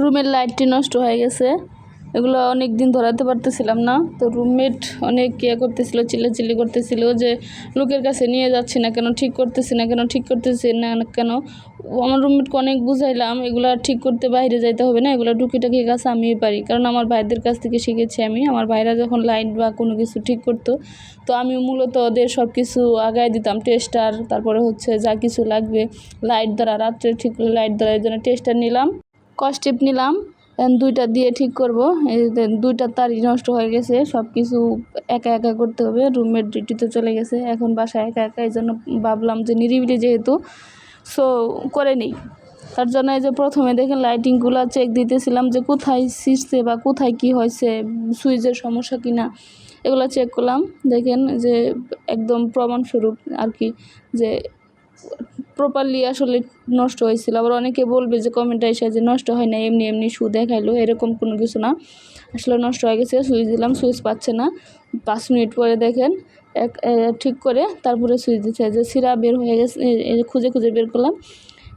রুমের লাইটটি নষ্ট হয়ে গেছে, এগুলো অনেক দিন ধরাতে পারতেছিলাম না। তো রুমমেট অনেক করতেছিল, চিল্লাচিল্লি করতেছিল যে লোকের কাছে নিয়ে যাচ্ছি না কেন, ঠিক করতেছি না কেন, ঠিক করতেছি না কেন। আমার রুমমেটকে অনেক বুঝাইলাম এগুলো ঠিক করতে বাইরে যাইতে হবে না, এগুলো টুকিটাকি কাজ আমিই পারি, কারণ আমার ভাইদের কাছ থেকে শিখেছি আমি। আমার ভাইরা যখন লাইট বা কোনো কিছু ঠিক করতো, তো আমি মূলত ওদের সব কিছু আগায় দিতাম, টেস্টার, তারপরে হচ্ছে যা কিছু লাগবে লাইট দ্বারা, রাত্রে ঠিক লাইট দ্বারা, এই জন্য টেস্টার নিলাম, কস্টেপ নিলাম, দুইটা দিয়ে ঠিক করব। এই দুইটা তারই নষ্ট হয়ে গেছে, সব কিছু একা একা করতে হবে। রুমমেট ডিউটিতে চলে গেছে, এখন বাসায় একা একা, এই জন্য ভাবলাম যে নিরিবিলি যেহেতু, সো করে নিই। তার জন্য এই যে প্রথমে দেখেন লাইটিংগুলো চেক দিতেছিলাম যে কোথায় ছিঁড়ছে বা কোথায় কি হয়েছে, সুইচের সমস্যা কিনা, এগুলো চেক করলাম। দেখেন যে একদম প্রমাণস্বরূপ আর কি, যে প্রপারলি আসলে নষ্ট হয়েছিল। আবার অনেকে বলবে যে কমেন্টে এসে যে নষ্ট হয় না, এমনি এমনি শু দেখাইলো, এরকম কোনো কিছু না, আসলে নষ্ট হয়ে গেছে। সুইচ দিলাম, সুইচ পাচ্ছে না, 5 মিনিট পরে দেখেন ঠিক করে তারপরে সুইচ দিচ্ছে যে ছিঁড়া বের হয়ে গেছে, খুঁজে খুঁজে বের করলাম,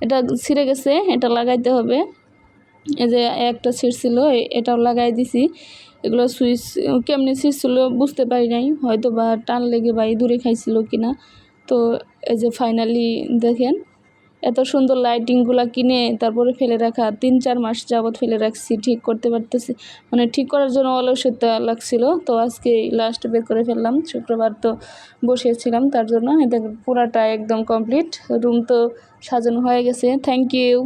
এটা ছিঁড়ে গেছে, এটা লাগাইতে হবে। এই যে একটা ছিঁড়ছিল, এটাও লাগাই দিছি। এগুলো সুইচ কেমনি ছিঁড়ছিল বুঝতে পারি নাই, হয়তো বা টান লেগে বা ইঁদুরে খাইছিল কিনা। তো এই যে ফাইনালি দেখেন এত সুন্দর লাইটিংগুলো কিনে তারপরে ফেলে রাখা, 3-4 মাস যাবৎ ফেলে রাখছি, ঠিক করতে পারতেছি, মানে ঠিক করার জন্য অলসতা লাগছিল। তো আজকে লাস্ট বের করে ফেললাম, শুক্রবার তো বসিয়েছিলাম তার জন্য। এটা পুরাটা একদম কমপ্লিট, রুম তো সাজানো হয়ে গেছে। Thank you.